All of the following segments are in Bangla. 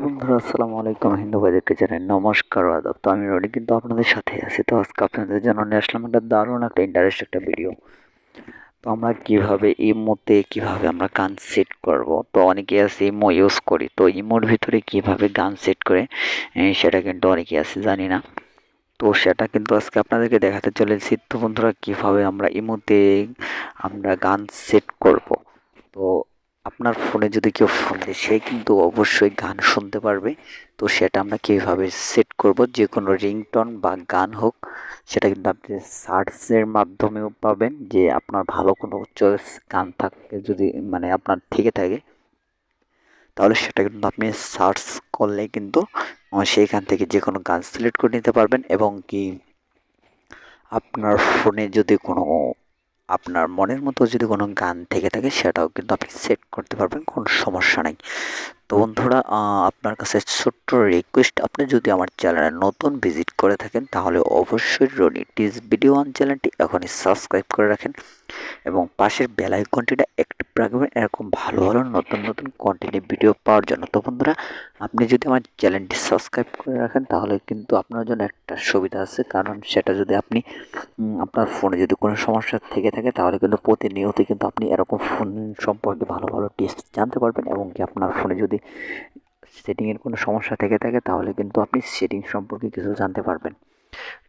বন্ধুরা আসসালামু আলাইকুম, হিন্দু ভাইদেরকে জানাই নমস্কার আদাব। তো আমি রনি কিন্তু আপনাদের সাথে আছি। তো আজকে আপনাদের জন্য নিয়ে আসলাম একটা দারুণ একটা ইন্টারেস্ট একটা ভিডিও। তো আমরা কিভাবে ইমোতে কিভাবে আমরা গান সেট করব। তো অনেকে আছে ইমো ইউজ করি, তো ইমোর ভিতরে কিভাবে গান সেট করে সেটা কিন্তু অনেকে আছে জানি না। তো সেটা কিন্তু আজকে আপনাদেরকে দেখাতে চলেছি। তো বন্ধুরা কিভাবে আমরা ইমোতে আমরা গান সেট করব। তো আপনার ফোনে যদি কেউ ফোন দেয় সে কিন্তু অবশ্যই গান শুনতে পারবে। তো সেটা আমরা কীভাবে সেট করব, যে কোনো রিংটোন বা গান হোক সেটা কিন্তু আপনি সার্চের মাধ্যমেও পাবেন। যে আপনার ভালো কোনো চয়েস গান থাকে যদি মানে আপনার থেকে থাকে, তাহলে সেটা কিন্তু আপনি সার্চ করলে কিন্তু সেইখান থেকে যে কোনো গান সিলেক্ট করে নিতে পারবেন। এবং কি আপনার ফোনে যদি কোনো আপনার মনের মতো যদি কোনো গান থেকে থাকে সেটাও কিন্তু আপনি সেট করতে পারবেন, কোনো সমস্যা নেই। তো বন্ধুরা আপনার কাছে ছোট্ট রিকোয়েস্ট, আপনি যদি আমার চ্যানেলে নতুন ভিজিট করে থাকেন তাহলে অবশ্যই রনি টিজ ভিডিও ওয়ান চ্যানেলটি এখনই সাবস্ক্রাইব করে রাখেন এবং পাশের বেল আইকনটিটা অ্যাক্টিভ রাখবেন এরকম ভালো ভালো নতুন নতুন কন্টেন্ট ভিডিও পাওয়ার জন্য। তো বন্ধুরা আপনি যদি আমার চ্যানেলটি সাবস্ক্রাইব করে রাখেন তাহলে কিন্তু আপনার জন্য একটা সুবিধা আছে, কারণ সেটা যদি আপনি আপনার ফোনে যদি কোনো সমস্যা থেকে থাকে তাহলে কিন্তু প্রতিনিয়ত কিন্তু আপনি এরকম ফোন সম্পর্কে ভালো ভালো টিপস জানতে পারবেন। এবং কি আপনার ফোনে যদি সেটিংয়ের কোনো সমস্যা থেকে থাকে তাহলে কিন্তু আপনি সেটিং সম্পর্কে কিছু জানতে পারবেন।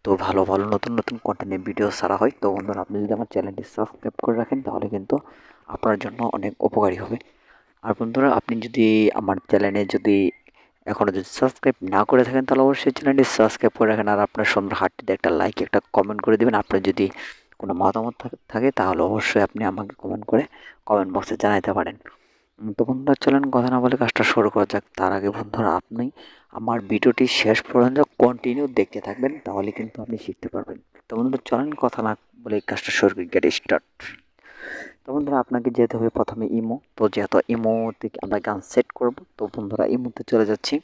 তো ভালো ভালো নতুন নতুন কন্টেন্টের ভিডিও ছাড়া হয়। তো বন্ধুরা আপনি যদি আমার চ্যানেলটি সাবস্ক্রাইব করে রাখেন তাহলে কিন্তু আপনার জন্য অনেক উপকারী হবে। আর বন্ধুরা আপনি যদি আমার চ্যানেলে যদি এখনও যদি সাবস্ক্রাইব না করে থাকেন তাহলে অবশ্যই চ্যানেলটি সাবস্ক্রাইব করে রাখেন। আর আপনার সুন্দর হাতটিতে একটা লাইক একটা কমেন্ট করে দেবেন। আপনার যদি কোনো মতামত থাকে তাহলে অবশ্যই আপনি আমাকে কমেন্ট করে কমেন্ট বক্সে জানাতে পারেন। তো বন্ধুরা চলেন কথা না বলে কাজটা শুরু করা যাক। তার আগে বন্ধুরা আপনি আমার ভিডিওটি শেষ পর্যন্ত কন্টিনিউ দেখতে থাকবেন, তাহলে কিন্তু আপনি শিখতে পারবেন। তো বন্ধুরা চলেন কথা না বলে কাজটা শুরু করি, গেট স্টার্ট। তো বন্ধুরা আপনাকে যেতে হবে প্রথমে ইমো। তো যেহেতু ইমো থেকে আমরা গান সেট করব, তো বন্ধুরা ইমোতে চলে যাচ্ছি।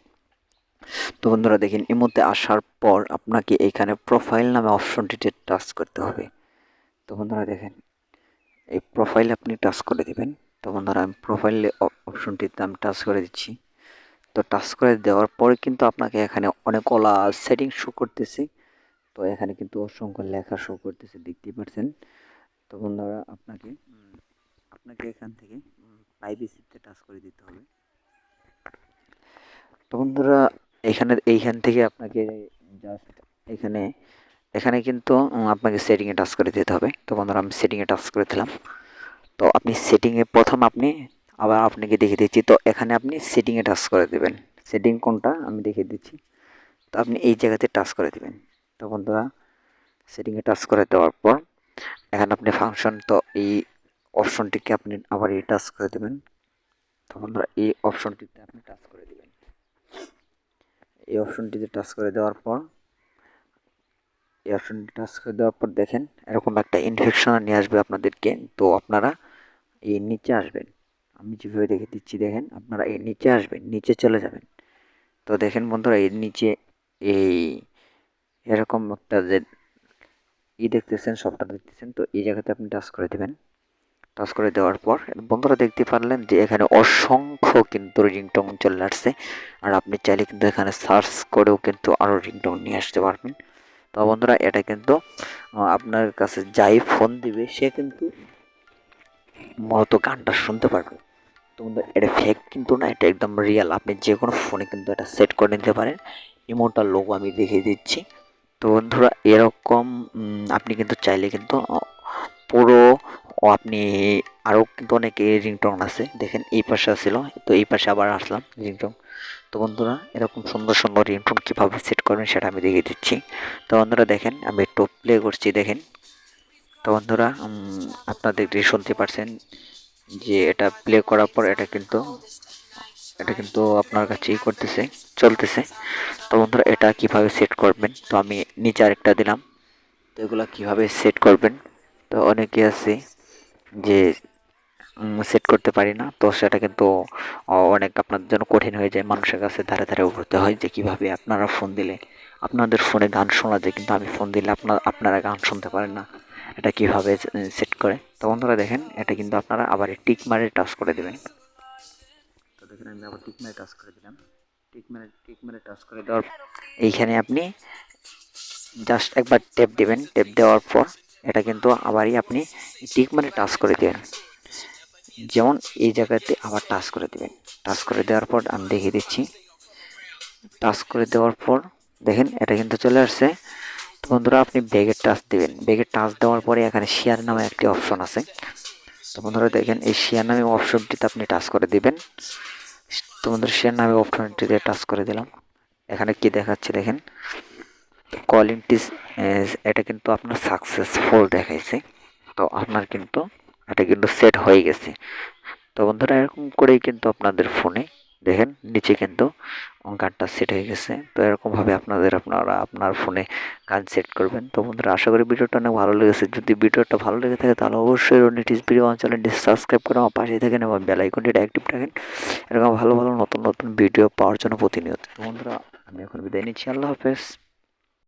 তো বন্ধুরা দেখেন ইমোতে আসার পর আপনাকে এইখানে প্রোফাইল নামে অপশনটিতে টাচ করতে হবে। তো বন্ধুরা দেখেন এই প্রোফাইলে আপনি টাচ করে দিবেন। তো বন্ধুরা আমি প্রোফাইলে অপশনটিতে আমি টাচ করে দিচ্ছি। তো টাচ করে দেওয়ার পরে কিন্তু আপনাকে এখানে অনেকগুলা সেটিং শো করতেছে। তো এখানে কিন্তু অসংখ্য লেখা শো করতেছে, দেখতেই পাচ্ছেন। তো বন্ধুরা আপনাকে এখান থেকে প্রাইভেসিতে টাচ করে দিতে হবে। তো বন্ধুরা এইখান থেকে আপনাকে জাস্ট এখানে এখানে কিন্তু আপনাকে সেটিংয়ে টাচ করে দিতে হবে। তো বন্ধুরা আমি সেটিংয়ে টাচ করে দিলাম। তো আপনি সেটিংয়ে প্রথম আপনি আবার আপনাকে দেখিয়ে দিচ্ছি। তো এখানে আপনি সেটিংয়ে টাচ করে দেবেন। সেটিং কোনটা আমি দেখিয়ে দিচ্ছি। তো আপনি এই জায়গাতে টাচ করে দেবেন। তো বন্ধুরা সেটিংয়ে টাচ করে দেওয়ার পর এখানে আপনি ফাংশন, তো এই অপশনটিকে আপনি আবার এই টাচ করে দেবেন। তো বন্ধুরা এই অপশনটিতে আপনি টাচ করে দেবেন। এই অপশনটিতে টাচ করে দেওয়ার পর এই অপশনটি টাচ করে দেওয়ার পর দেখেন এরকম একটা ইনফেকশন নিয়ে আসবে আপনাদেরকে। তো আপনারা এই নিচে আসবেন, আমি যেভাবে দেখে দিচ্ছি দেখেন আপনারা এই নিচে আসবেন, নিচে চলে যাবেন। তো দেখেন বন্ধুরা এর নিচে এই এরকম একটা যে দেখতেছেন, সবটা দেখতেছেন। তো এই জায়গাতে আপনি টাচ করে দেবেন। টাচ করে দেওয়ার পর বন্ধুরা দেখতে পারলেন যে এখানে অসংখ্য কিন্তু রিংটোন চলে আসছে। আর আপনি চাইলে কিন্তু এখানে সার্চ করেও কিন্তু আরও রিংটোন নিয়ে আসতে পারবেন। তো বন্ধুরা এটা কিন্তু আপনার কাছে যাই ফোন দিবে সে কিন্তু মূলত গানটা শুনতে পারবে। তো বন্ধুরা এটা ফেক কিন্তু না, এটা একদম রিয়েল। আপনি যে কোনো ফোনে কিন্তু এটা সেট করে নিতে পারেন। ইমোটার লোগো আমি দেখিয়ে দিচ্ছি। তো বন্ধুরা এরকম আপনি কিন্তু চাইলে কিন্তু পুরো আপনি আরও কিন্তু অনেক রিংটোন আছে। দেখেন এই পাশে ছিল, তো এই পাশে আবার আসলাম রিংটোন। তো বন্ধুরা এরকম সুন্দর সুন্দর রিংটোন কীভাবে সেট করবেন সেটা আমি দেখিয়ে দিচ্ছি। তো বন্ধুরা দেখেন আমি একটু প্লে করছি দেখেন। তো বন্ধুরা আপনারা দেখতে শুনতে পারছেন যে এটা প্লে করার পর এটা কিন্তু আপনার কাছেই করতেছে, চলতেছে। তো বন্ধুরা এটা কিভাবে সেট করবেন, তো আমি নিচে আরেকটা দিলাম। তো এগুলো কীভাবে সেট করবেন, তো অনেকে আছে যে সেট করতে পারি না, তো সেটা কিন্তু অনেক আপনার জন্য কঠিন হয়ে যায়। মানুষের কাছে ধারে ধারে ঘুরতে হয় যে কীভাবে আপনারা ফোন দিলে আপনাদের ফোনে গান শোনা যায়, কিন্তু আমি ফোন দিলে আপনারা গান শুনতে পারেন না। এটা কীভাবে সেট করে। তো বন্ধুরা দেখেন এটা কিন্তু আপনারা আবার টিক মারে টাচ করে দেবেন। তো দেখেন আমি আবার টিক মারে টাচ করে দিলাম। টিক মেরে টাচ করে দেওয়ার এইখানে আপনি জাস্ট একবার টেপ দিবেন। টেপ দেওয়ার পর এটা কিন্তু আবারই আপনি টিক মেরে টাচ করে দেবেন। যেমন এই জায়গাতে আবার টাচ করে দেবেন। টাচ করে দেওয়ার পর আমি দেখিয়ে দিচ্ছি। টাচ করে দেওয়ার পর দেখেন এটা কিন্তু চলে আসছে। তো বন্ধুরা আপনি ব্যাগে টাচ দিবেন। ব্যাগে টাচ দেওয়ার পরে এখানে শেয়ার নামে একটি অপশন আছে। তো বন্ধুরা দেখেন এই শেয়ার নামে অপশনটিতে আপনি টাচ করে দিবেন। তো বন্ধুরা শেয়ার নামে অপশনটিতে টাচ করে দিলাম। এখানে কি দেখাচ্ছে দেখেন, কলিং টিস এটা কিন্তু আপনার সাকসেসফুল দেখাইছে। তো আপনার কিন্তু এটা কিন্তু সেট হয়ে গেছে। তো বন্ধুরা এরকম করেই কিন্তু আপনাদের ফোনে দেখেন নিচে কিন্তু গানটা সেট হয়ে গেছে। তো এরকমভাবে আপনারা আপনার ফোনে গান সেট করবেন। তো বন্ধুরা আশা করি ভিডিওটা অনেক ভালো লেগেছে। যদি ভিডিওটা ভালো লেগে থাকে তাহলে অবশ্যই রনিটিস ভিডিও চ্যানেলটি সাবস্ক্রাইব করে আমার পাশে থাকেন এবং বেল আইকনটি অ্যাক্টিভ রাখেন এরকম ভালো ভালো নতুন নতুন ভিডিও পাওয়ার জন্য প্রতিনিয়ত। তো বন্ধুরা আমি এখন বিদায় নিচ্ছি। আল্লাহ হাফেজ।